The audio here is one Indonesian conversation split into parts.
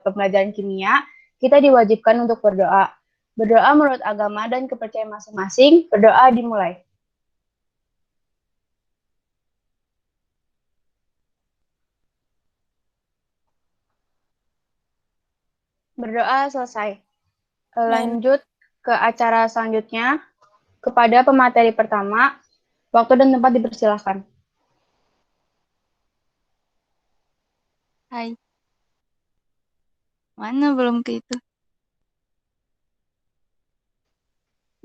pembelajaran kimia, kita diwajibkan untuk berdoa. Berdoa menurut agama dan kepercayaan masing-masing, berdoa dimulai. Berdoa selesai. Lanjut ke acara selanjutnya. Kepada pemateri pertama, waktu dan tempat dipersilahkan. Hai. Mana belum ke itu?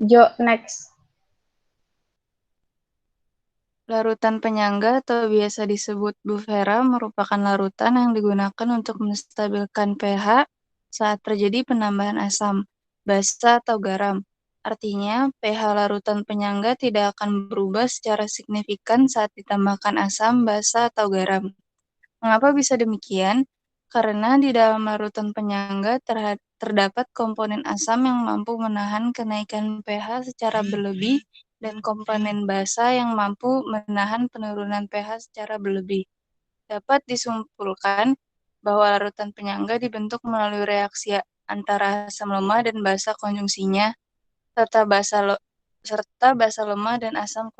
Jo, next. Larutan penyangga atau biasa disebut bufera merupakan larutan yang digunakan untuk menstabilkan pH saat terjadi penambahan asam, basa, atau garam. Artinya, pH larutan penyangga tidak akan berubah secara signifikan saat ditambahkan asam, basa, atau garam. Mengapa bisa demikian? Karena di dalam larutan penyangga terdapat komponen asam yang mampu menahan kenaikan pH secara berlebih dan komponen basa yang mampu menahan penurunan pH secara berlebih. Dapat disimpulkan bahwa larutan penyangga dibentuk melalui reaksi antara asam lemah dan basa konjungsinya, serta basa lemah dan asam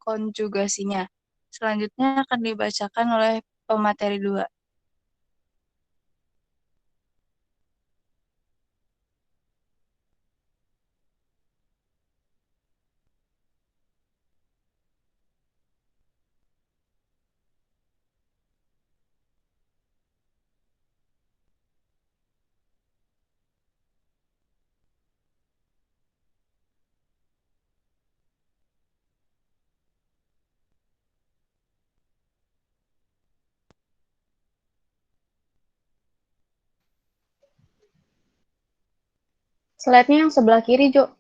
konjugasinya. Selanjutnya akan dibacakan oleh pemateri 2. Slide-nya yang sebelah kiri, Jo.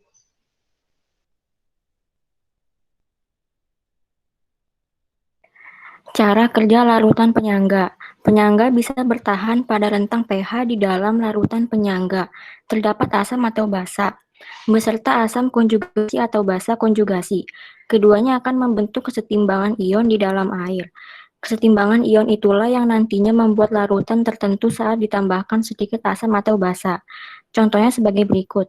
Cara kerja larutan penyangga. Penyangga bisa bertahan pada rentang pH di dalam larutan penyangga. Terdapat asam atau basa, beserta asam konjugasi atau basa konjugasi. Keduanya akan membentuk kesetimbangan ion di dalam air. Kesetimbangan ion itulah yang nantinya membuat larutan tertentu saat ditambahkan sedikit asam atau basa. Contohnya sebagai berikut.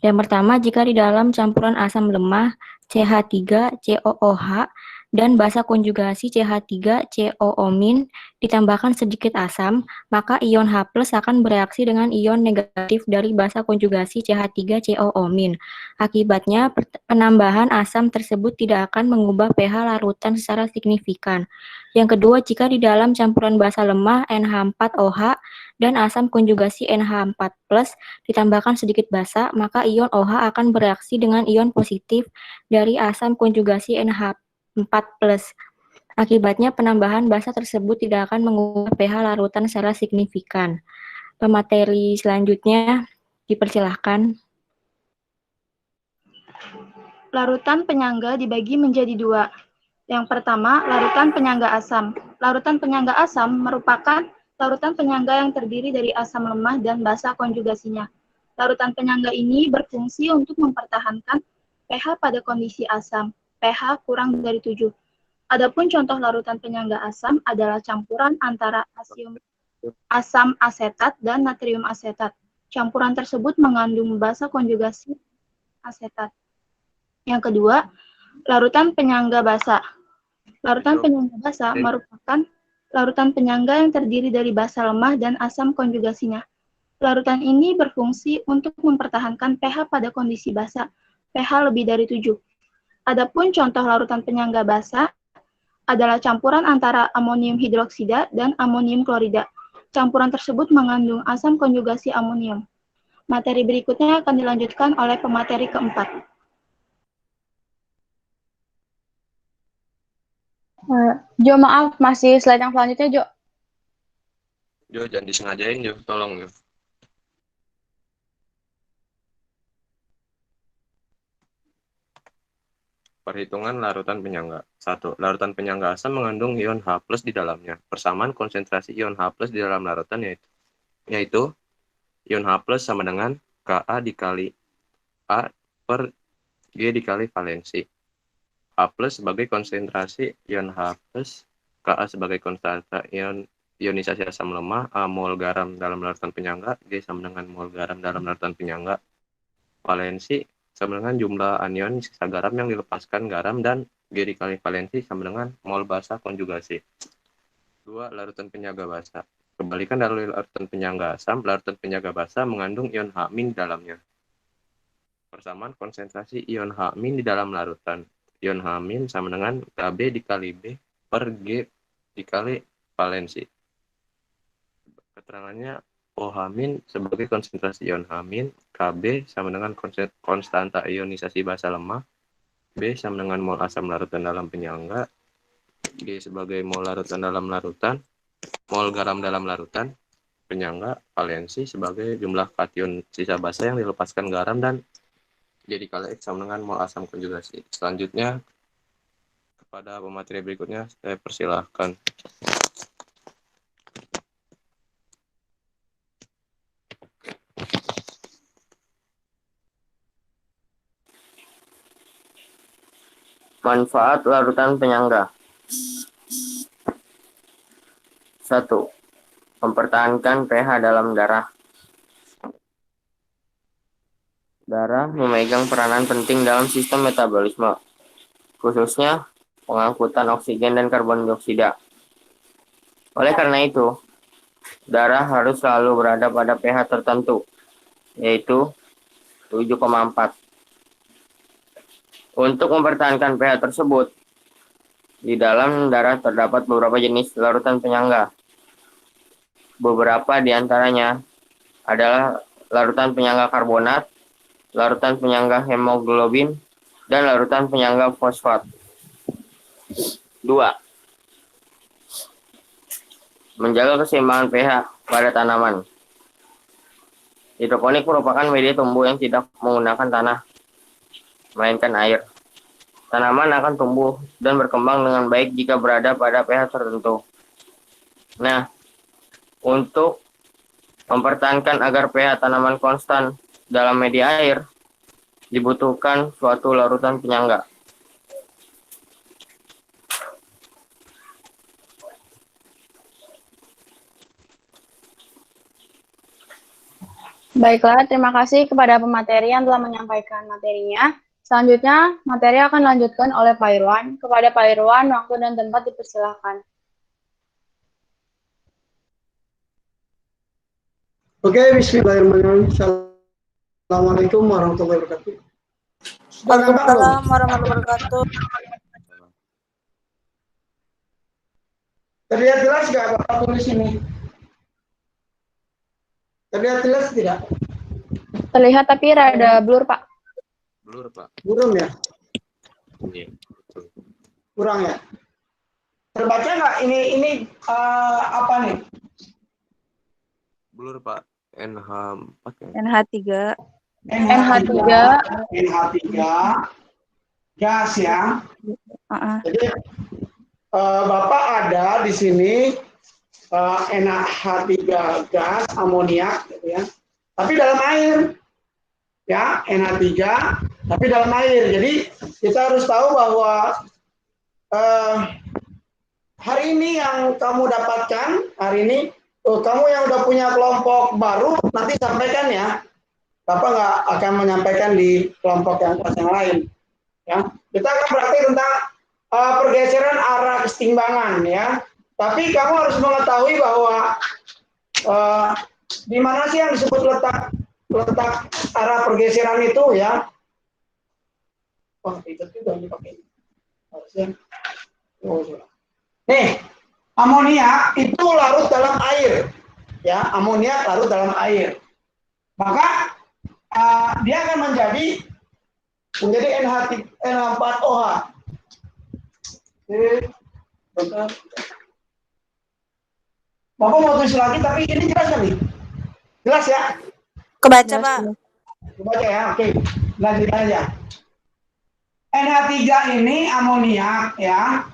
Yang pertama, jika di dalam campuran asam lemah CH3 COOH dan basa konjugasi CH3 COO- ditambahkan sedikit asam, maka ion H+ akan bereaksi dengan ion negatif dari basa konjugasi CH3 COO-. Akibatnya, penambahan asam tersebut tidak akan mengubah pH larutan secara signifikan. Yang kedua, jika di dalam campuran basa lemah NH4OH dan asam konjugasi NH4+ ditambahkan sedikit basa, maka ion OH akan bereaksi dengan ion positif dari asam konjugasi NH4+. Akibatnya penambahan basa tersebut tidak akan mengubah pH larutan secara signifikan. Pemateri selanjutnya dipersilahkan. Larutan penyangga dibagi menjadi dua. Yang pertama, larutan penyangga asam. Larutan penyangga asam merupakan larutan penyangga yang terdiri dari asam lemah dan basa konjugasinya. Larutan penyangga ini berfungsi untuk mempertahankan pH pada kondisi asam, pH kurang dari 7. Adapun contoh larutan penyangga asam adalah campuran antara asam asetat dan natrium asetat. Campuran tersebut mengandung basa konjugasi asetat. Yang kedua, larutan penyangga basa. Larutan penyangga basa merupakan larutan penyangga yang terdiri dari basa lemah dan asam konjugasinya. Larutan ini berfungsi untuk mempertahankan pH pada kondisi basa, pH lebih dari 7. Adapun contoh larutan penyangga basa adalah campuran antara amonium hidroksida dan amonium klorida. Campuran tersebut mengandung asam konjugasi amonium. Materi berikutnya akan dilanjutkan oleh pemateri keempat. Jo, maaf, masih slide yang selanjutnya, Jo. Jo, jangan disengajain, Jo. Tolong, Jo. Perhitungan larutan penyangga. 1. Larutan penyangga asam mengandung ion H+ di dalamnya. Persamaan konsentrasi ion H+ di dalam larutan yaitu ion H+ sama dengan Ka dikali A per G dikali valensi. H+ sebagai konsentrasi ion H+, Ka sebagai konsentrasi ion ionisasi asam lemah, A mol garam dalam larutan penyangga, G sama dengan mol garam dalam larutan penyangga. Valensi sama dengan jumlah anion sisa garam yang dilepaskan garam, dan G dikali valensi sama dengan mol basa konjugasi. 2. Larutan penyangga basa. Kebalikan dari larutan penyangga asam, larutan penyangga basa mengandung ion H- di dalamnya. Persamaan konsentrasi ion H- di dalam larutan. Ion H- sama dengan Kb dikali B per G dikali valensi. Keterangannya OH- sebagai konsentrasi ion H-, Kb sama dengan konstanta ionisasi basa lemah, B sama dengan mol asam larutan dalam penyangga, G sebagai mol larutan dalam larutan, mol garam dalam larutan penyangga, valensi sebagai jumlah kation sisa basa yang dilepaskan garam, dan jadi kali X sama dengan mol asam konjugasi. Selanjutnya kepada pemateri berikutnya saya persilahkan. Manfaat larutan penyangga. 1. Mempertahankan pH dalam darah. Darah memegang peranan penting dalam sistem metabolisme, khususnya pengangkutan oksigen dan karbon dioksida. Oleh karena itu, darah harus selalu berada pada pH tertentu, yaitu 7,4. Untuk mempertahankan pH tersebut, di dalam darah terdapat beberapa jenis larutan penyangga. Beberapa di antaranya adalah larutan penyangga karbonat, larutan penyangga hemoglobin, dan larutan penyangga fosfat. 2. Menjaga keseimbangan pH pada tanaman. Hidroponik merupakan media tumbuh yang tidak menggunakan tanah, melainkan air. Tanaman akan tumbuh dan berkembang dengan baik jika berada pada pH tertentu. Nah, untuk mempertahankan agar pH tanaman konstan dalam media air, dibutuhkan suatu larutan penyangga. Baiklah, terima kasih kepada pemateri yang telah menyampaikan materinya. Selanjutnya, materi akan dilanjutkan oleh Pak Irwan. Kepada Pak Irwan, waktu dan tempat dipersilakan. Oke, bismillahirrahmanirrahim. Assalamualaikum warahmatullahi wabarakatuh. Waalaikumsalam warahmatullahi wabarakatuh. Terlihat jelas nggak Bapak tulis ini? Terlihat jelas tidak? Terlihat tapi rada blur, Pak. Blur, Pak. Burung ya? Iya. Kurang ya? Terbaca nggak? Ini apa nih? Blur, Pak. NH4 ya? NH3. NH3. NH3 gas ya. Jadi Bapak ada di sini NH3 gas amoniak gitu ya. Tapi dalam air. Ya, NH3 tapi dalam air. Jadi kita harus tahu bahwa hari ini yang kamu dapatkan, hari ini kamu yang udah punya kelompok baru, nanti sampaikan ya. Bapak nggak akan menyampaikan di kelompok yang lain. Ya, kita akan praktik tentang pergeseran arah kesetimbangan ya. Tapi kamu harus mengetahui bahwa di mana sih yang disebut letak arah pergeseran itu ya. Wah, itu juga dipakai. Harusnya. Nih, amoniak itu larut dalam air. Ya, amoniak larut dalam air. Maka dia akan menjadi NH4OH. Bapak mau tulis lagi, tapi ini jelas kan nih? Jelas ya? Kebaca, Pak. Kebaca ya, oke. Lanjut aja. NH3 ini amoniak ya.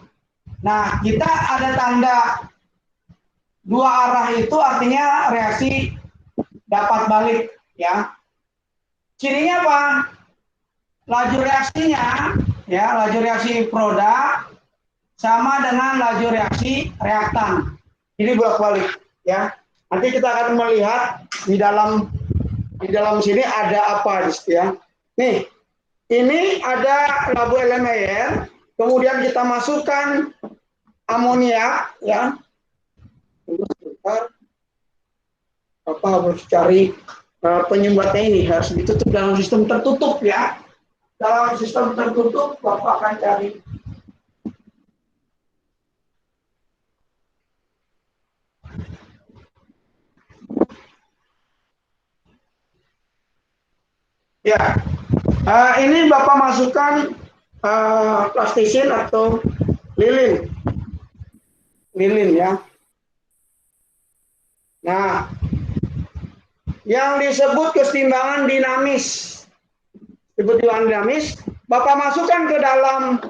Nah, kita ada tanda dua arah itu artinya reaksi dapat balik ya. Cirinya apa? Laju reaksinya ya, laju reaksi produk sama dengan laju reaksi reaktan. ini bolak-balik ya. Nanti kita akan melihat di dalam sini ada apa ya. Nih, ini ada labu LMAir, kemudian kita masukkan amoniak ya. Tunggu sebentar. Apa harus cari penyumbatnya ini harus ditutup dalam sistem tertutup ya. Dalam sistem tertutup Bapak akan cari. Ya, ini Bapak masukkan plastisin atau lilin ya. Nah, yang disebut keseimbangan dinamis, Bapak masukkan ke dalam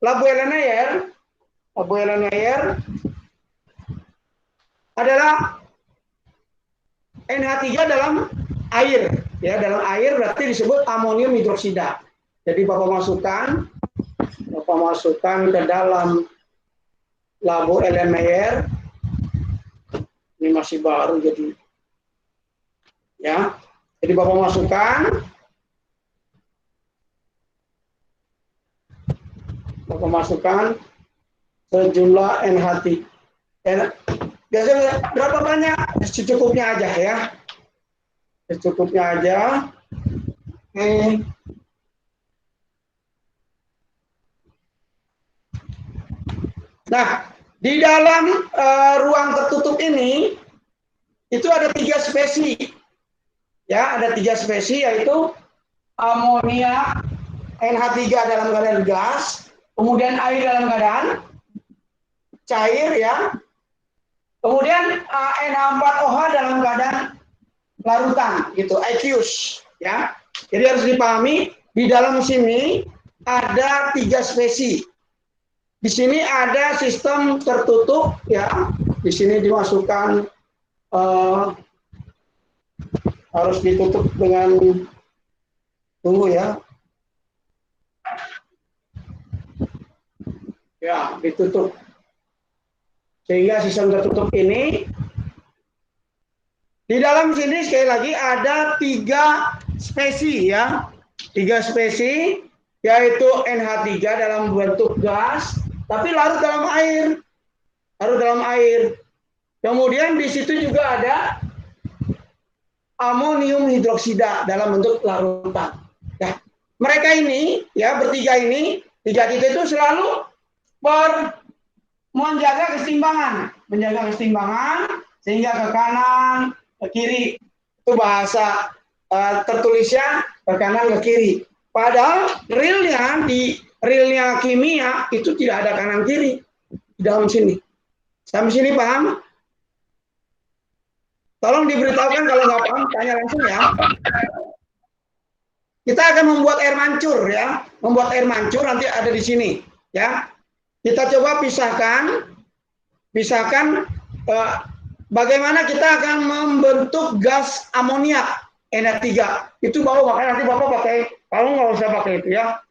labu LMAir. Labu LMAir adalah NH3 dalam air. Ya, dalam air berarti disebut amonium hidroksida. Jadi Bapak masukkan ke dalam labu LMAir. Ini masih baru jadi. Ya. Jadi Bapak masukkan sejumlah NH3. Biasanya berapa banyak? Secukupnya aja ya. Secukupnya aja. Nah, di dalam ruang tertutup ini itu ada 3 spesi. Ya, ada 3 spesi yaitu amonia, NH3 dalam keadaan gas, kemudian air dalam keadaan cair ya. Kemudian NH4OH dalam keadaan larutan gitu, aqueous ya. Jadi harus dipahami di dalam sini ada 3 spesi. Di sini ada sistem tertutup ya. Di sini dimasukkan harus ditutup dengan tunggu ya. Ya, ditutup. Sehingga sistem tertutup ini di dalam sini sekali lagi ada 3 spesi ya. 3 spesi yaitu NH3 dalam bentuk gas tapi larut dalam air. Larut dalam air. Kemudian di situ juga ada amonium hidroksida dalam bentuk larutan. Ya. Mereka ini ya bertiga ini, 3 kita itu selalu menjaga keseimbangan sehingga ke kanan, ke kiri. Itu bahasa tertulisnya ke kanan ke kiri. Padahal di realnya kimia itu tidak ada kanan kiri di dalam sini. Sampai sini paham? Tolong diberitahukan kalau nggak paham, tanya langsung ya. Kita akan membuat air mancur ya. Membuat air mancur nanti ada di sini ya. Kita coba pisahkan bagaimana kita akan membentuk gas amoniak NH3. Itu baru makanya nanti Bapak pakai, kalau nggak usah pakai itu ya.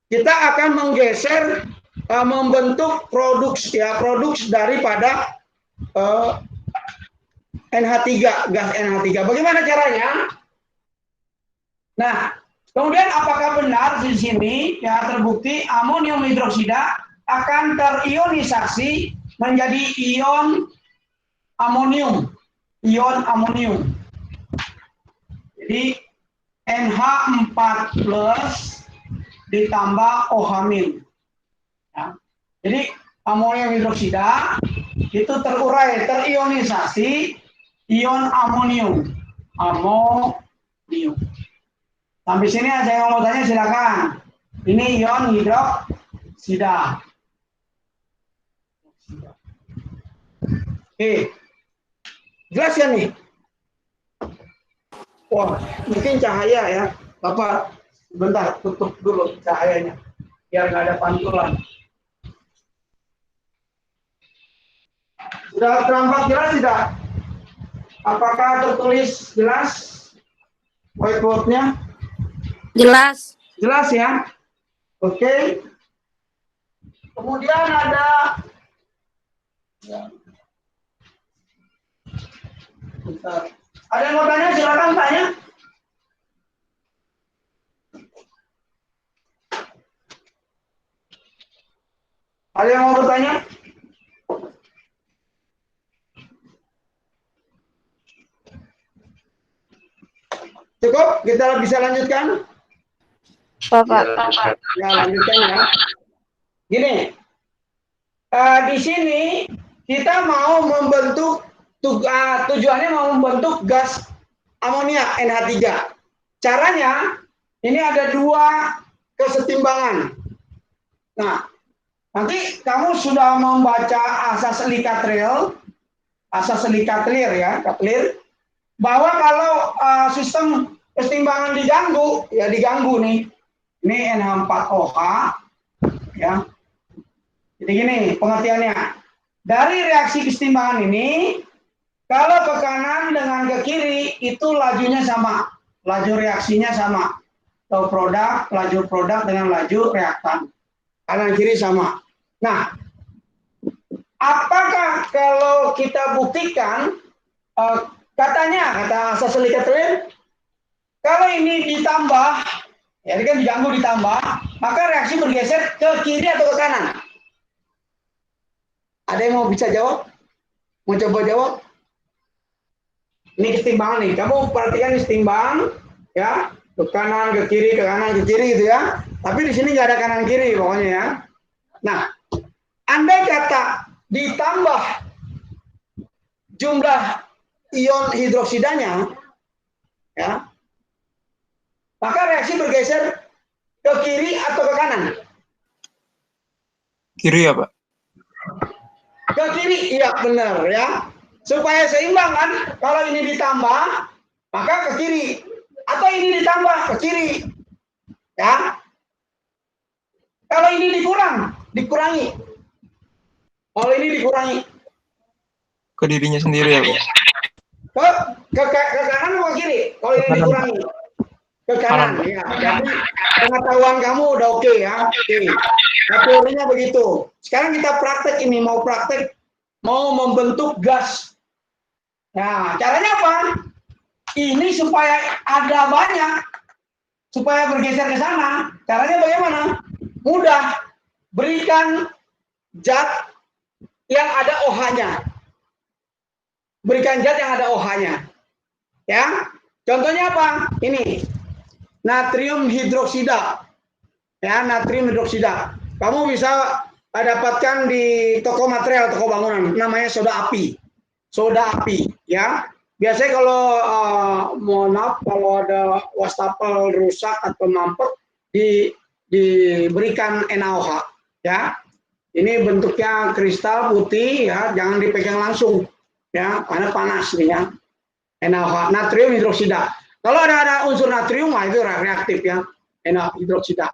Kita akan menggeser membentuk produks daripada NH3, gas NH3. Bagaimana caranya? Nah, kemudian apakah benar di sini ya terbukti amonium hidroksida akan terionisasi menjadi ion amonium. Jadi NH4+ ditambah OH-. Ya. Jadi amonium hidroksida itu terionisasi ion amonium. Sampai sini ada yang mau tanya silakan. Ini ion hidroksida. Oke. Jelas ya nih? Wah, mungkin cahaya ya. Bapak, bentar, tutup dulu cahayanya. Biar nggak ada pantulan. Sudah terangkat jelas tidak? Apakah tertulis jelas whiteboard-nya? Jelas. Jelas ya? Oke. Kemudian ada Bentar. Ada yang mau tanya? Silakan tanya. Ada yang mau bertanya? Cukup? Kita bisa lanjutkan? Bapak. Ya, lanjutkan ya. Gini, di sini kita mau membentuk, tujuannya mau membentuk gas amonia NH3. Caranya, ini ada dua kesetimbangan. Nah, nanti kamu sudah membaca asas Likatril ya, Katlir, bahwa kalau sistem kesetimbangan diganggu, ya diganggu nih. Ini NH4OH, ya. Jadi gini pengertiannya. Dari reaksi kesetimbangan ini, kalau ke kanan dengan ke kiri itu lajunya sama, laju reaksinya sama. Atau laju produk dengan laju reaktan. Kanan kiri sama. Nah, apakah kalau kita buktikan, katanya, kata asas Likatril, kalau ini ditambah, ya ini kan diganggu ditambah, maka reaksi bergeser ke kiri atau ke kanan? Ada yang mau bisa jawab? Mau coba jawab? Ini kesetimbangan nih. Kamu perhatikan kesetimbangan, ya, ke kanan, ke kiri, ke kanan, ke kiri gitu ya. Tapi di sini nggak ada kanan kiri pokoknya ya. Nah, andai kata ditambah jumlah ion hidroksidanya, ya, maka reaksi bergeser ke kiri atau ke kanan? Kiri ya, Pak? Ke kiri, iya benar ya. Supaya seimbang kan, kalau ini ditambah, maka ke kiri. Atau ini ditambah, ke kiri. Ya. Kalau ini dikurangi. Kalau ini dikurangi. Ke dirinya sendiri ya, Pak? Ke kanan atau ke kiri? Kalau ini dikurangi. Ke kanan, ya. Jadi pengetahuan kamu udah oke ya. Oke. Nah, teorinya begitu. Sekarang kita praktek ini, mau membentuk gas. Nah, caranya apa? Ini supaya ada banyak, supaya bergeser ke sana. Caranya bagaimana? Mudah. Berikan zat yang ada OH-nya. Berikan zat yang ada OH-nya. Ya. Contohnya apa? Ini. Natrium hidroksida. Ya, natrium hidroksida. Kamu bisa dapatkan di toko material, toko bangunan. Namanya soda api. Soda api, ya. Biasanya kalau mohon maaf kalau ada wastafel rusak atau mampet diberikan NaOH, ya. Ini bentuknya kristal putih, ya. Jangan dipegang langsung, ya, karena panas nih ya. NaOH, natrium hidroksida. Kalau ada unsur natrium, itu reaktif ya, NaOH hidroksida.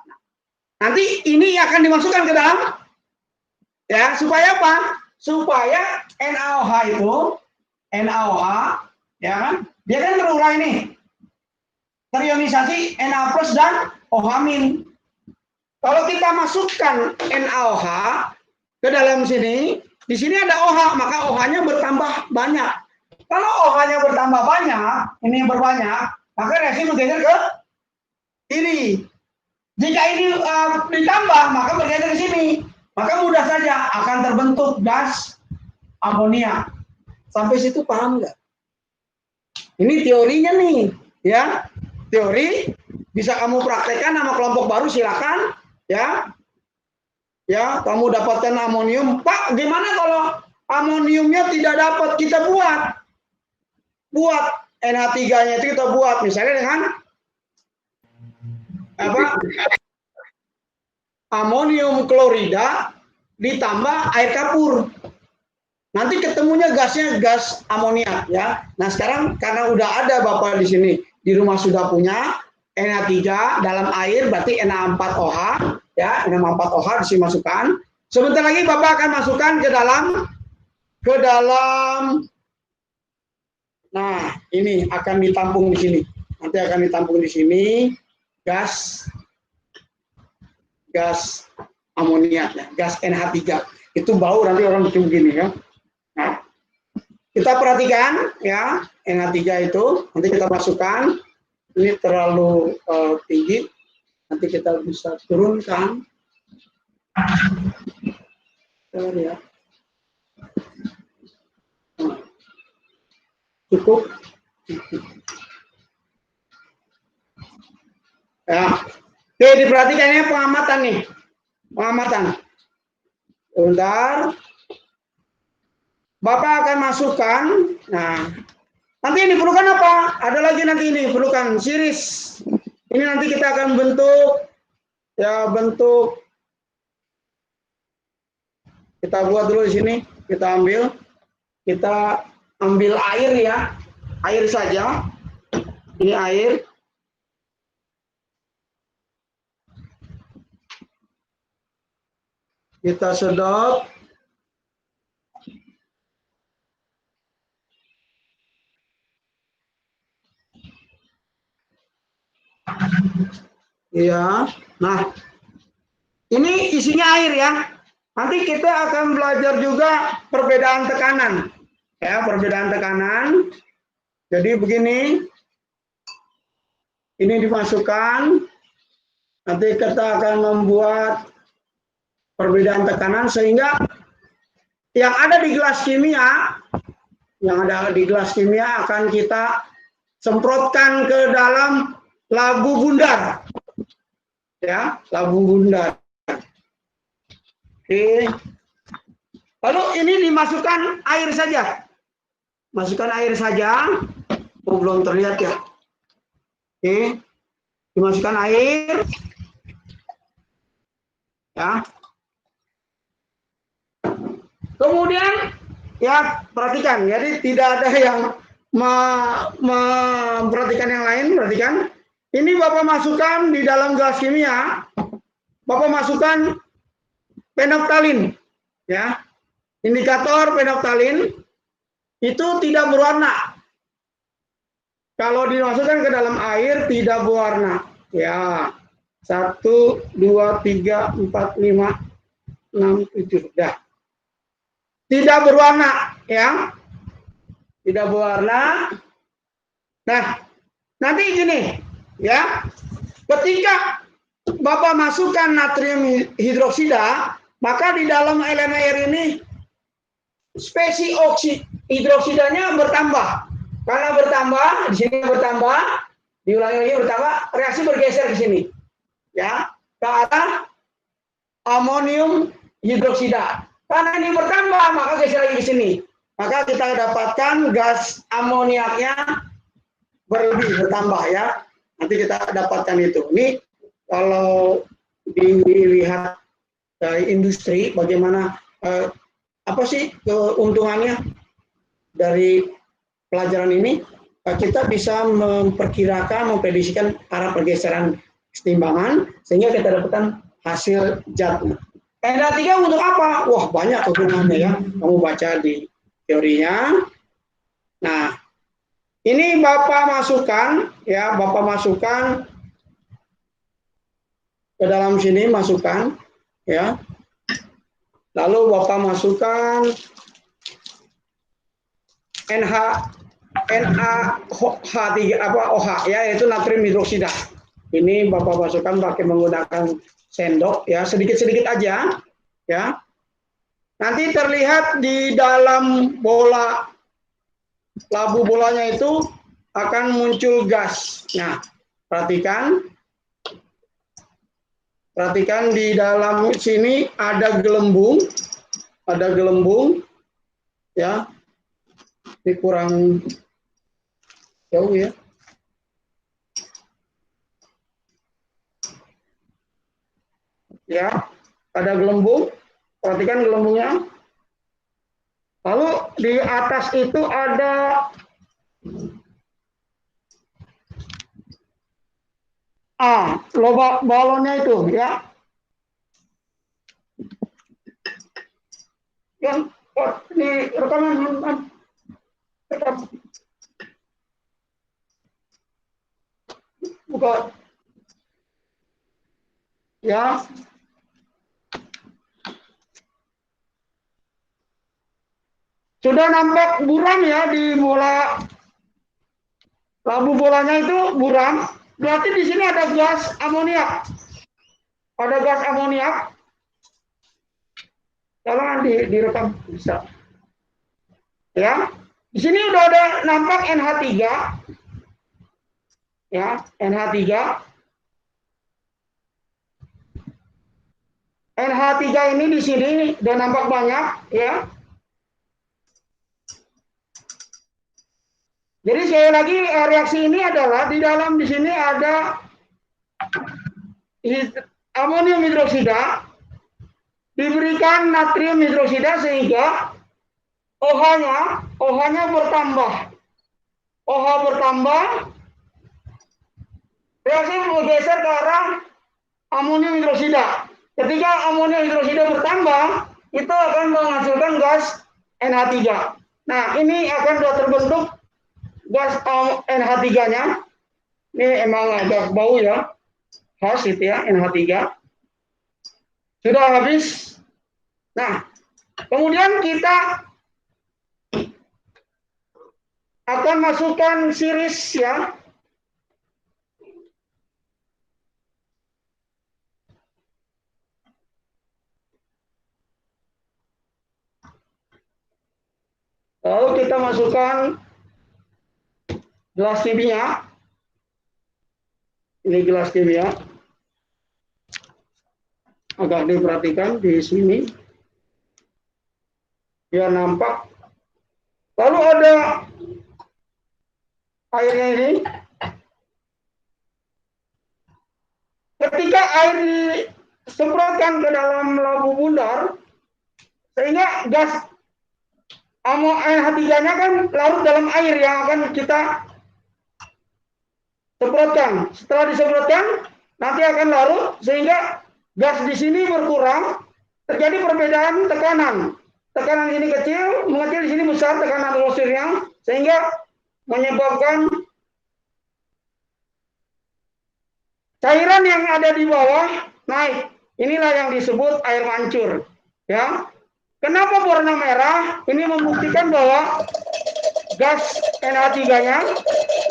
Nanti ini akan dimasukkan ke dalam, ya, supaya apa? Supaya NaOH itu, NaOH, ya kan? Dia kan berurai nih, terionisasi Na+ dan OH-. Kalau kita masukkan NaOH ke dalam sini, di sini ada OH, maka OH-nya bertambah banyak. Kalau OH-nya bertambah banyak, ini berbanyak, maka reaksi bergeser ke kiri. Jika ini ditambah, maka bergeser ke sini. Maka mudah saja akan terbentuk gas amonia. Sampai situ paham nggak? Ini teorinya nih, ya. Teori bisa kamu praktekkan sama kelompok baru, silakan, ya. Ya, kamu dapatkan amonium. Pak, gimana kalau amoniumnya tidak dapat? Kita buat NH3-nya itu kita buat misalnya dengan apa? Amonium klorida ditambah air kapur. Nanti ketemunya gasnya gas amoniak ya. Nah, sekarang karena udah ada Bapak di sini di rumah sudah punya NH3 dalam air berarti Na4OH ya, Na4OH dimasukkan. Sebentar lagi Bapak akan masukkan ke dalam nah, ini akan ditampung di sini. Nanti akan ditampung di sini gas amoniak ya, gas NH3. Itu bau nanti orang cium gini ya. Nah, Kita perhatikan ya, NH3 itu nanti kita masukkan. Ini terlalu tinggi, nanti kita bisa turunkan. Ya. Cukup. Ya. Oke, diperhatikan ya pengamatan nih. Pengamatan. Bentar. Bapak akan masukkan. Nah, nanti yang diperlukan apa? Ada lagi nanti ini perlukan series. Ini nanti kita akan bentuk ya, bentuk. Kita buat dulu di sini. Kita ambil air ya. Air saja. Ini air. Kita sedot. Iya. Nah, ini isinya air ya. Nanti kita akan belajar juga perbedaan tekanan. Ya, perbedaan tekanan. Jadi begini. Ini dimasukkan. Nanti kita akan membuat perbedaan tekanan sehingga yang ada di gelas kimia, akan kita semprotkan ke dalam labu bundar. Ya, labu bundar. Oke. Lalu ini dimasukkan air saja. Masukkan air saja. Oh, belum terlihat ya. Oke. Dimasukkan air. Ya. Kemudian ya perhatikan, jadi tidak ada yang memperhatikan yang lain. Perhatikan. Ini Bapak masukkan di dalam gelas kimia. Bapak masukkan penoptalin, ya, indikator penoptalin itu tidak berwarna. Kalau dimasukkan ke dalam air tidak berwarna, ya. 1, 2, 3, 4, 5, 6, 7, dah. Tidak berwarna, ya, tidak berwarna. Nah, nanti gini, ya, ketika Bapak masukkan natrium hidroksida, maka di dalam elemen air ini spesies hidroksidanya bertambah. Karena bertambah, di sini bertambah, diulangi lagi bertambah, reaksi bergeser ke sini. Ya, ke arah amonium hidroksida. Karena ini bertambah, maka geser lagi ke sini. Maka kita dapatkan gas amoniaknya bertambah ya. Nanti kita dapatkan itu. Ini kalau dilihat dari industri, bagaimana apa sih keuntungannya dari pelajaran ini? Kita bisa memperkirakan, memprediksikan arah pergeseran keseimbangan sehingga kita dapatkan hasil zat. NH3 untuk apa? Wah, banyak kegunaannya ya. Kamu baca di teorinya. Nah, ini Bapak masukkan ya, Bapak masukkan ke dalam sini, masukkan ya. Lalu Bapak masukkan NaOH3 apa OH ya, yaitu natrium hidroksida. Ini Bapak masukkan pakai menggunakan sendok ya, sedikit-sedikit aja ya. Nanti terlihat di dalam bola labu bolanya itu akan muncul gas. Nah, perhatikan di dalam sini ada gelembung ya. Ini kurang jauh ya. Ya, ada gelembung. Perhatikan gelembungnya. Lalu di atas itu ada lubang balonnya itu ya. Yang ini rekaman rekam. Buka. Ya. Sudah nampak buram ya di bola, labu bolanya itu buram. Berarti di sini ada gas amoniak. Ada gas amoniak. Tolong direkam bisa. Ya, di sini udah ada nampak NH3. Ya, NH3. NH3 ini di sini udah nampak banyak, ya. Jadi sekali lagi reaksi ini adalah di dalam di sini ada amonium hidroksida diberikan natrium hidroksida sehingga OH-nya bertambah. OH bertambah, reaksi bergeser ke arah amonium hidroksida. Ketika amonium hidroksida bertambah, itu akan menghasilkan gas NH3. Nah, ini akan sudah terbentuk gas NH3-nya. Ini emang agak bau ya, khas itu ya, NH3. Sudah habis. Nah, kemudian kita akan masukkan siris ya. Lalu kita masukkan gelas kimia. Ini gelas kimia. Agak diperhatikan di sini. Biar nampak. Lalu ada airnya ini. Ketika air disemprotkan ke dalam labu bundar, sehingga gas NH3-nya kan larut dalam air yang akan kita semprotkan. Setelah disemprotkan, nanti akan larut sehingga gas di sini berkurang, terjadi perbedaan tekanan. Tekanan ini kecil, mengecil di sini besar tekanan atmosfernya, sehingga menyebabkan cairan yang ada di bawah naik. Inilah yang disebut air mancur. Ya. Kenapa warna merah? Ini membuktikan bahwa gas NH3-nya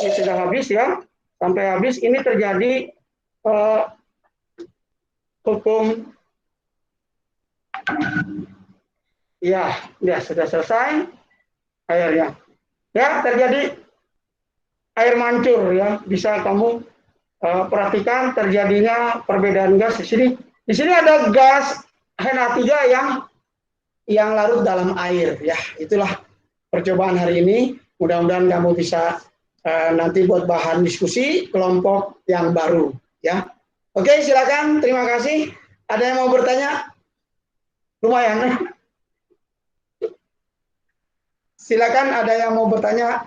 ini sudah habis ya. Sampai habis ini terjadi hukum ya sudah selesai airnya. Ya, terjadi air mancur ya. Bisa kamu perhatikan terjadinya perbedaan gas di sini. Di sini ada gas NH3 yang larut dalam air ya. Itulah percobaan hari ini. Mudah-mudahan kamu bisa nanti buat bahan diskusi kelompok yang baru ya. Oke, silakan. Terima kasih. Ada yang mau bertanya? Lumayan. Silakan, ada yang mau bertanya.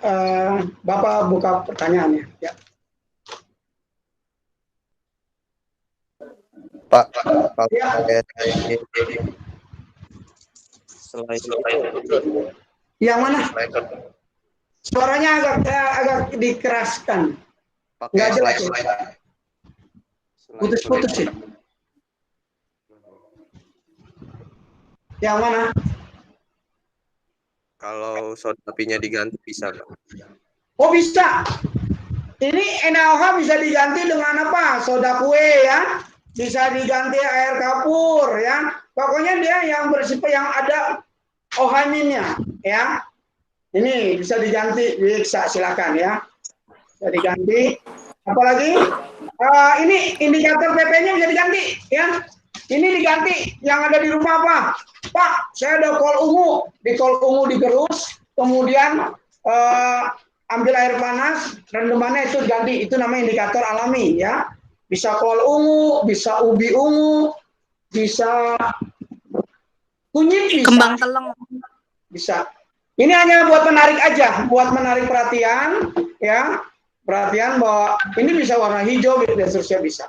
Bapak buka pertanyaannya ya. Pak, Ya. Selain itu, Yang mana? Suaranya agak dikeraskan. Nggak jelas. Putus-putus sih. Yang mana? Kalau soda apinya diganti bisa nggak? Oh bisa. Ini NaOH bisa diganti dengan apa? Soda kue ya. Bisa diganti air kapur ya. Pokoknya dia yang bersifat yang ada OH-nya ya. Ini bisa diganti, bisa silakan ya. Bisa diganti. Apalagi ini indikator PP-nya bisa diganti ya. Ini diganti. Yang ada di rumah apa? Pak, saya ada kol ungu. Di kol ungu digerus, kemudian ambil air panas, rendemannya itu diganti. Itu namanya indikator alami ya. Bisa kol ungu, bisa ubi ungu, bisa kunyit, bisa. Kembang teleng. Bisa. Ini hanya buat menarik aja, buat menarik perhatian, ya. Perhatian bahwa ini bisa warna hijau, dan seterusnya bisa.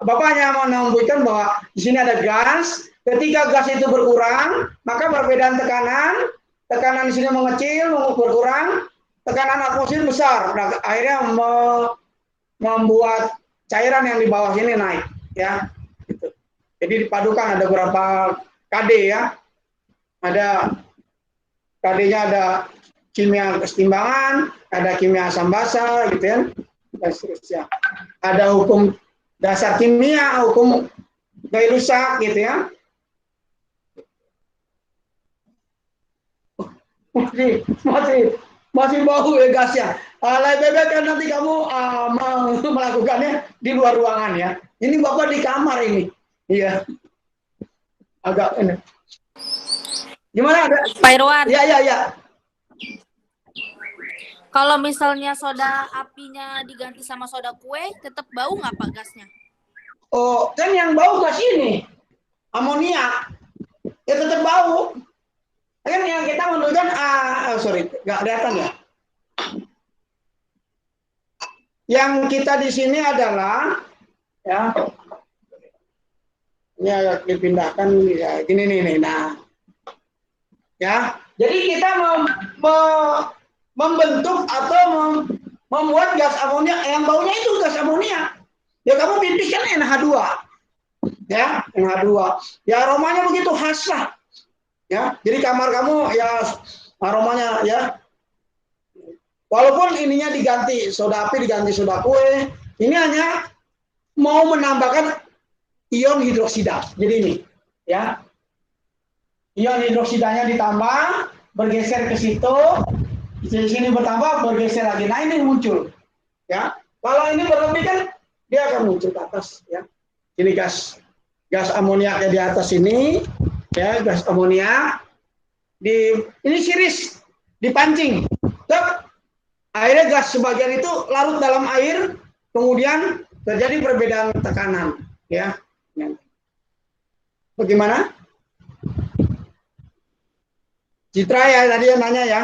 Bapak hanya mau menunjukkan bahwa di sini ada gas. Ketika gas itu berkurang, maka perbedaan tekanan di sini mengecil, berkurang, tekanan atmosfer besar. Nah, akhirnya membuat cairan yang di bawah sini naik, ya. Gitu. Jadi dipadukan ada beberapa KD ya. Ada KD-nya ada kimia kesetimbangan, ada kimia asam basa, gitu ya, dan seterusnya. Ada hukum dasar kimia, hukum Gay-Lussac, gitu ya. Masih bau ya gasnya. Lai bebek kan nanti kamu melakukannya di luar ruangan ya. Ini Bapak di kamar ini. Iya. Agak ini. Gimana ada? Pak Irwan. Iya. Kalau misalnya soda apinya diganti sama soda kue, tetap bau nggak Pak gasnya? Oh, kan yang bau gas ini amoniak. Ya tetap bau. Kan yang kita menunjukkan sorry, nggak kelihatan ya. Yang kita di sini adalah ya. Ini agak dipindahkan ya, gini nih. Nah, ya. Jadi kita membentuk atau membuat gas amonia yang baunya itu gas amonia. Ya kamu pipis kan NH2. Ya, NH2. Ya aromanya begitu khas lah. Ya, jadi kamar kamu ya aromanya ya. Walaupun ininya diganti soda api diganti soda kue, ini hanya mau menambahkan ion hidroksida. Jadi ini, ya. Ion hidroksidanya ditambah, bergeser ke situ, di sini bertambah, bergeser lagi. Nah, ini muncul. Ya. Kalau ini berlebih kan dia akan muncul ke atas, ya. Ini gas amoniaknya di atas ini, ya, gas amoniak. Ini series dipancing. Tuh, akhirnya gas sebagian itu larut dalam air, kemudian terjadi perbedaan tekanan, ya. Bagaimana? Citra ya tadi yang nanya ya.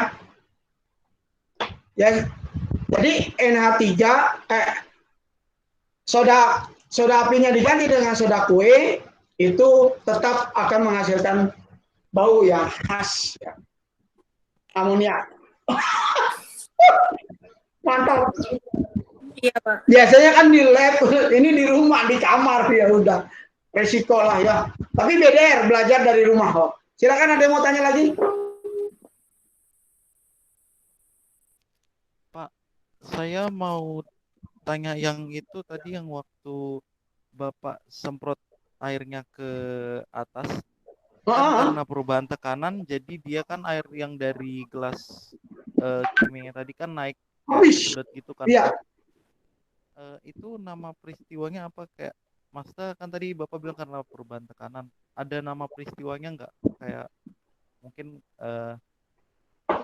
Ya. Jadi NH3 soda apinya diganti dengan soda kue itu tetap akan menghasilkan bau yang khas ya. Amoniak. Mantap. Iya Pak. Biasanya kan di lab, ini di rumah, di kamar ya udah resiko lah ya. Tapi BDR belajar dari rumah kok. Silakan ada yang mau tanya lagi? Pak, saya mau tanya yang itu tadi yang waktu Bapak semprot airnya ke atas kan karena perubahan tekanan jadi dia kan air yang dari gelas kimianya tadi kan naik kayak sedot gitu kan. Iya. Itu nama peristiwanya apa kayak Maksudnya kan tadi Bapak bilang karena perubahan tekanan. Ada nama peristiwanya nggak? Kayak mungkin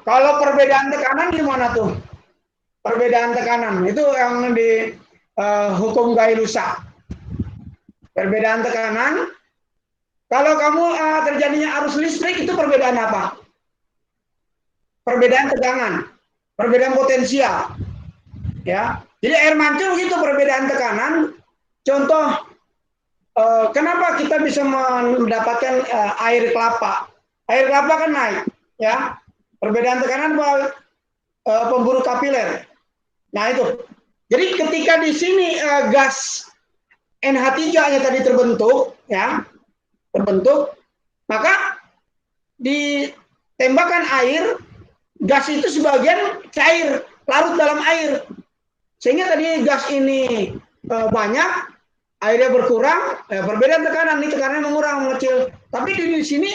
kalau perbedaan tekanan gimana tuh? Perbedaan tekanan itu yang di hukum Gay-Lussac. Perbedaan tekanan. Kalau kamu terjadinya arus listrik itu perbedaan apa? Perbedaan tegangan, perbedaan potensial. Ya. Jadi air mancur itu perbedaan tekanan. Contoh kenapa kita bisa mendapatkan air kelapa? Air kelapa kan naik, ya. Perbedaan tekanan pemburu kapiler. Nah itu. Jadi ketika di sini gas NH3-nya tadi terbentuk, ya, maka ditembakkan air, gas itu sebagian cair, larut dalam air. Sehingga tadi gas ini banyak, airnya berkurang, perbedaan tekanan, ini tekanannya mengecil. Tapi di sini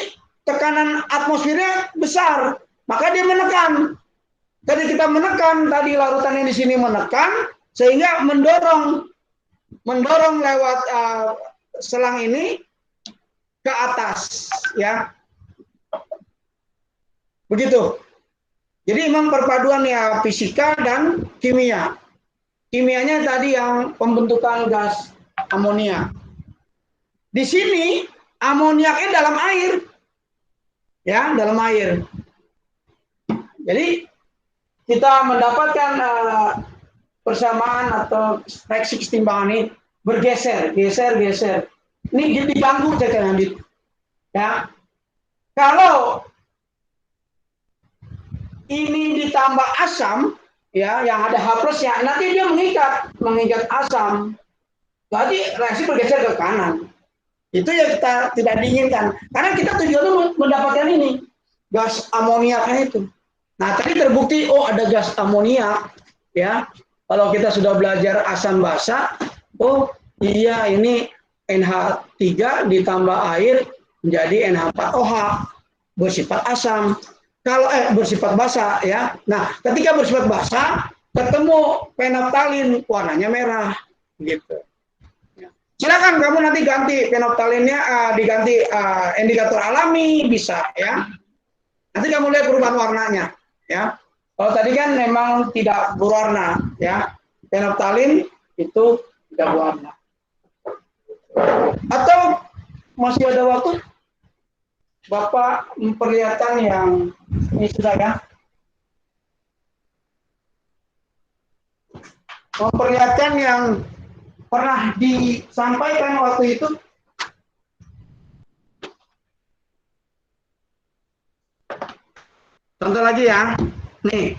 tekanan atmosfernya besar, maka dia menekan. Tadi kita menekan, tadi larutan yang di sini menekan, sehingga mendorong lewat selang ini ke atas, ya. Begitu. Jadi memang perpaduan ya fisika dan kimia. Kimianya tadi yang pembentukan gas amonia. Di sini amoniaknya dalam air. Ya, dalam air. Jadi kita mendapatkan persamaan atau reaksi kesetimbangan ini bergeser. Ini diganggu cek lanjut. Ya. Kalau ini ditambah asam, ya, yang ada H+-nya, nanti dia mengikat asam. Berarti reaksi bergeser ke kanan. Itu yang kita tidak diinginkan. Karena kita tujuannya mendapatkan ini. gas amoniaknya itu. Nah, tadi terbukti oh ada gas amoniak ya. Kalau kita sudah belajar asam basa, oh iya ini NH3 ditambah air menjadi NH4OH bersifat asam. Kalau bersifat basa ya. Nah, ketika bersifat basa ketemu penaftalin warnanya merah gitu. Silakan kamu nanti ganti penaftalinnya diganti indikator alami bisa ya. Nanti kamu lihat perubahan warnanya ya. Kalau tadi kan memang tidak berwarna ya. Penaftalin itu tidak berwarna. Atau masih ada waktu? Bapak memperlihatkan yang ini sudah ya. Memperlihatkan yang pernah disampaikan waktu itu. Contoh lagi ya. Nih.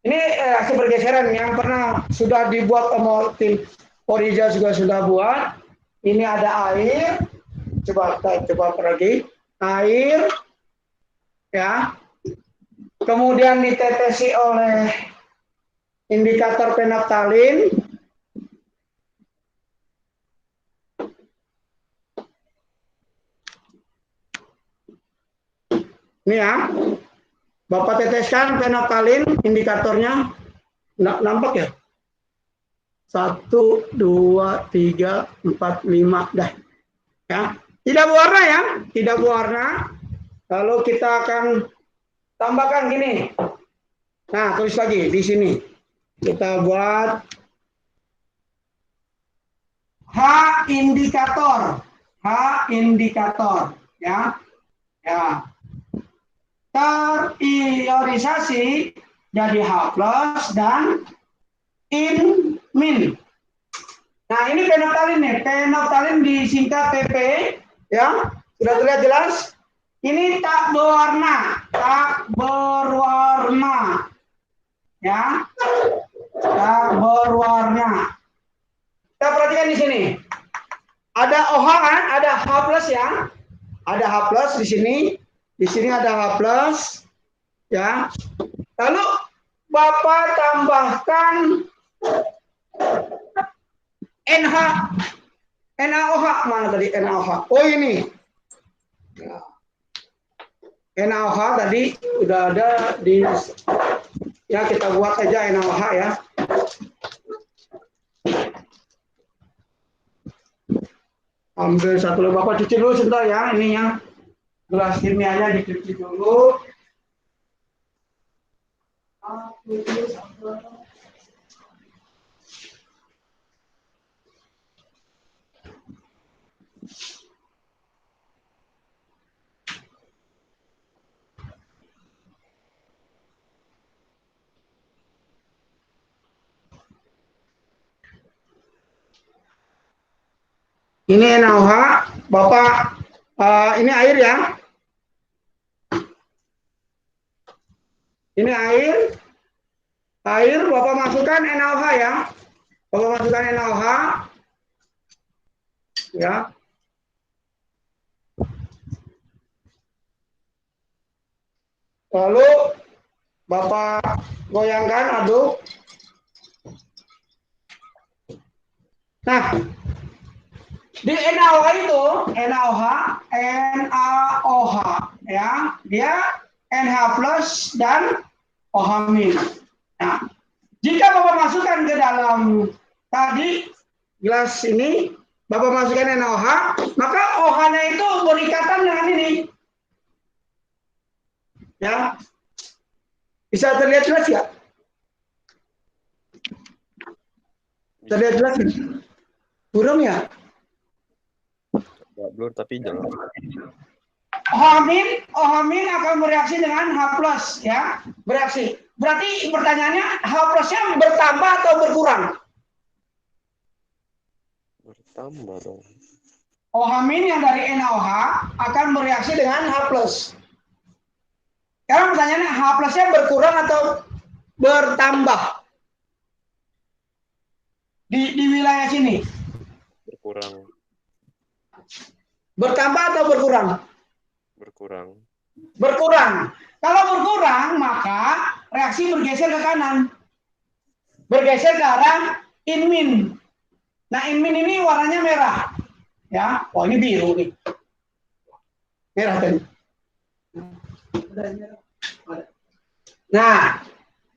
Ini hasil pergeseran yang pernah sudah dibuat sama tim Orija juga sudah buat. Ini ada air. Coba lagi. Air. Ya. Kemudian ditetesi oleh indikator penaftalin. Ini ya. Bapak teteskan penaftalin indikatornya. Nampak ya? 1, 2, 3, 4, 5. Dah. Ya. Tidak berwarna ya. Tidak berwarna. Lalu kita akan tambahkan gini. Nah, tulis lagi di sini. Kita buat H indikator ya. Ya. Teriorisasi jadi H+ dan min. Nah, ini penaftalin nih. Penaftalin disingkat PP ya. Sudah terlihat jelas? Ini tak berwarna. Ya. Tak berwarna. Kita perhatikan di sini. Ada OH kan? Ada H+ ya. Ada H+ di sini. Di sini ada H+, ya. Lalu Bapak tambahkan NaOH mana tadi NaOH? Oh ini. NaOH tadi udah ada di ya kita buat aja NaOH ya. Ambil satu lagi Bapak cuci dulu sebentar ya ininya. Gelas kimianya dicuci dulu. Ini NaOH, Bapak ini air ya. Ini air. Air Bapak masukkan NaOH ya. Bapak masukkan NaOH. Ya. Lalu Bapak goyangkan aduk. Nah, di NaOH itu NaOH ya, dia NH+ dan OH-. Nah, jika Bapak masukkan ke dalam tadi gelas ini, Bapak masukkan NaOH, maka OH-nya itu berikatan dengan ini. Ya. Bisa terlihat jelas ya? Terlihat jelas ya? Burung ya? Nggak blur tapi jelas. OH- akan bereaksi dengan H+ ya, bereaksi. Berarti pertanyaannya H+-nya bertambah atau berkurang? Bertambah dong. OH- yang dari NaOH akan bereaksi dengan H+. Sekarang pertanyaannya H+-nya berkurang atau bertambah? Di wilayah sini. Berkurang. Bertambah atau berkurang? Berkurang. Berkurang. Kalau berkurang, maka reaksi bergeser ke kanan. Bergeser ke arah in-min. Nah, in-min ini warnanya merah. Ya, oh ini biru nih. Merah tadi. Nah,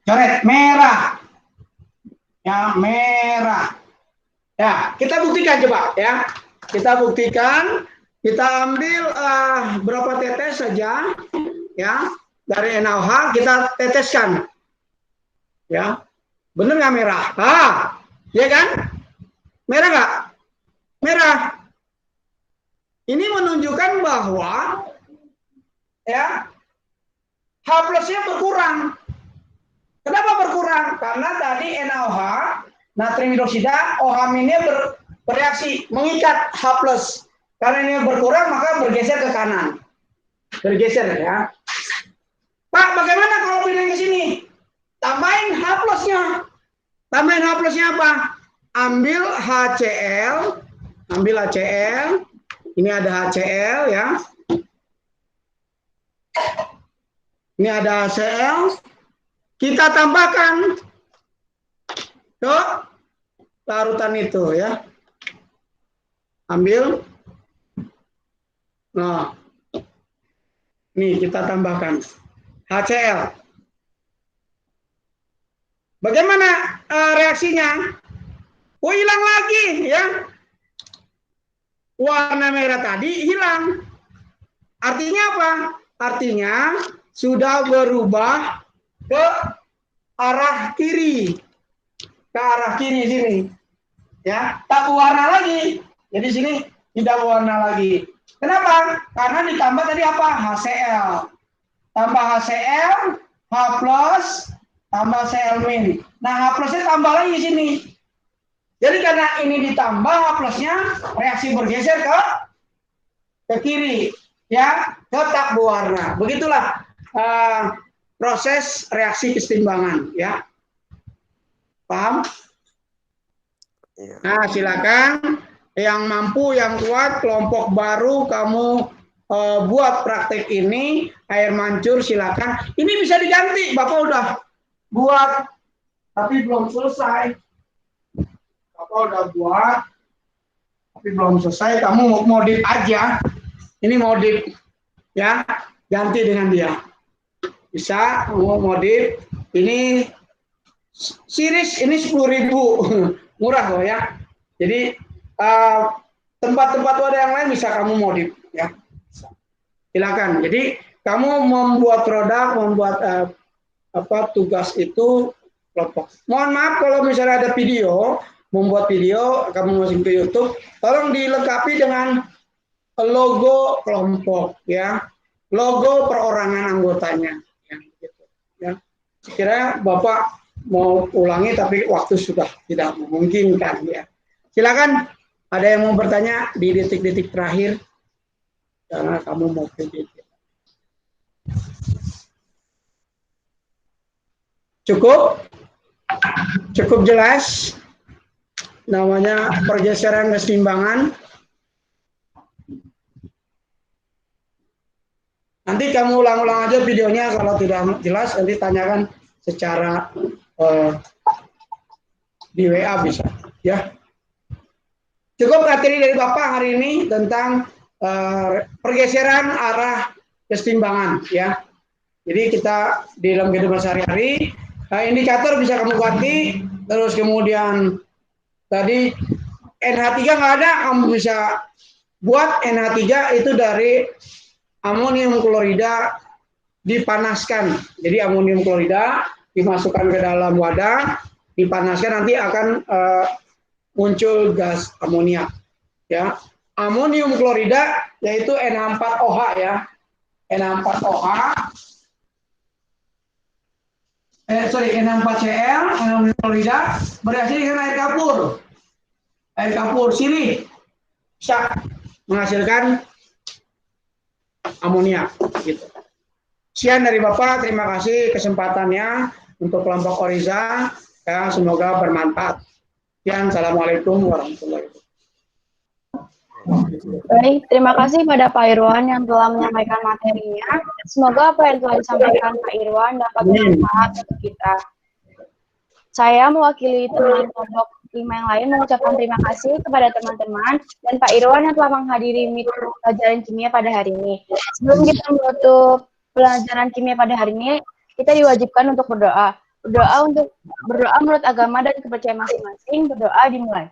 coret merah. Ya, merah. Ya, kita buktikan coba ya. Kita buktikan. Kita ambil berapa tetes saja, ya, dari NaOH kita teteskan, ya, bener nggak merah? Ya kan? Merah nggak? Merah. Ini menunjukkan bahwa, ya, H plusnya berkurang. Kenapa berkurang? Karena tadi NaOH, natrium hidroksida, OH-nya bereaksi mengikat H plus. Karena ini berkurang, maka bergeser ke kanan. Bergeser ya. Pak, bagaimana kalau pindah ke sini? Tambahin H plusnya. Tambahin H plusnya apa? Ambil HCl. Ambil HCl. Ini ada HCl ya. Ini ada HCl. Kita tambahkan ke larutan itu ya. Ambil. Nah, nih kita tambahkan HCl. Bagaimana reaksinya? Oh, hilang lagi ya. Warna merah tadi hilang. Artinya apa? Artinya sudah berubah ke arah kiri. Ke arah kiri sini. Ya, tak berwarna lagi. Jadi sini tidak berwarna lagi. Kenapa? Karena ditambah tadi apa? HCl. Tambah HCl, H plus, tambah Cl min. Nah, H plusnya tambah lagi di sini. Jadi karena ini ditambah H plusnya, reaksi bergeser ke kiri. Ya, ke tak berwarna. Begitulah proses reaksi kesetimbangan. Ya. Paham? Nah, silakan. Yang mampu, yang kuat, kelompok baru, kamu buat praktek ini, air mancur silakan. Ini bisa diganti, Bapak udah buat, tapi belum selesai. Bapak udah buat, tapi belum selesai. Kamu mau modif aja. Ini modif, ya, ganti dengan dia. Bisa, mau modif. Ini series, ini 10.000, murah loh ya. Jadi tempat-tempat wadah yang lain bisa kamu modif ya. Silakan. Jadi kamu membuat produk, membuat tugas itu kelompok. Mohon maaf kalau misalnya ada video, membuat video kamu masukin ke YouTube, tolong dilengkapi dengan logo kelompok ya. Logo perorangan anggotanya ya, gitu, ya. Sekiranya Bapak mau ulangi tapi waktu sudah tidak memungkinkan ya. Silakan. Ada yang mau bertanya di detik-detik terakhir? Karena kamu mau PJJ. Cukup? Cukup jelas? Namanya pergeseran keseimbangan. Nanti kamu ulang-ulang aja videonya, kalau tidak jelas nanti tanyakan secara di WA bisa. Ya. Cukup materi dari Bapak hari ini tentang pergeseran arah kesetimbangan ya. Jadi kita di dalam kehidupan sehari-hari indikator bisa kamu ganti, terus kemudian tadi NH3 nggak ada, kamu bisa buat NH3 itu dari amonium klorida dipanaskan. Jadi amonium klorida dimasukkan ke dalam wadah, dipanaskan, nanti akan muncul gas amonia ya. Amonium klorida yaitu NH4OH ya. NH4OH NH4Cl, amonium klorida bereaksi dengan air kapur. Air kapur sirih bisa menghasilkan amonia gitu. Sekian dari Bapak, terima kasih kesempatannya untuk kelompok Oriza ya, semoga bermanfaat. Assalamualaikum warahmatullahi wabarakatuh. Baik, terima kasih pada Pak Irwan yang telah menyampaikan materinya. Semoga apa yang telah disampaikan Pak Irwan dapat bermanfaat untuk kita. Saya mewakili teman kelompok 5 yang lain mengucapkan terima kasih kepada teman-teman dan Pak Irwan yang telah menghadiri meeting pelajaran kimia pada hari ini. Sebelum kita menutup pelajaran kimia pada hari ini, kita diwajibkan untuk berdoa. Berdoa menurut agama dan kepercayaan masing-masing. Berdoa dimulai.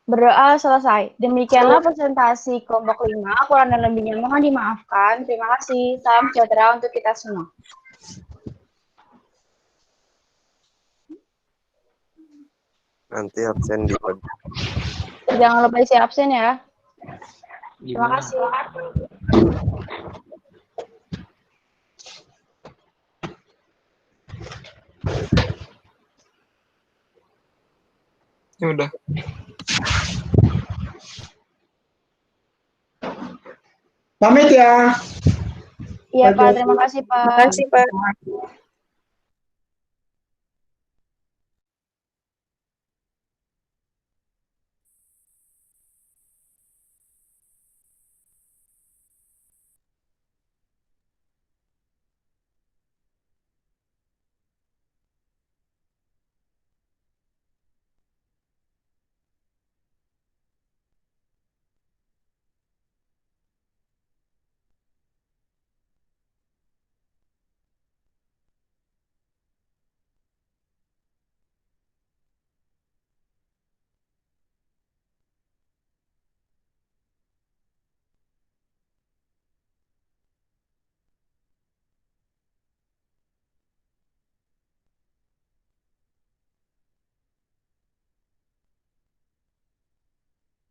Berdoa selesai. Demikianlah presentasi kelompok 5. Kurang dan lebihnya mohon dimaafkan. Terima kasih. Salam sejahtera untuk kita semua. Nanti absen di Jangan lupa isi absen ya. Terima kasih. Ya udah. Pamit ya. Iya Pak, terima kasih Pak. Terima kasih Pak.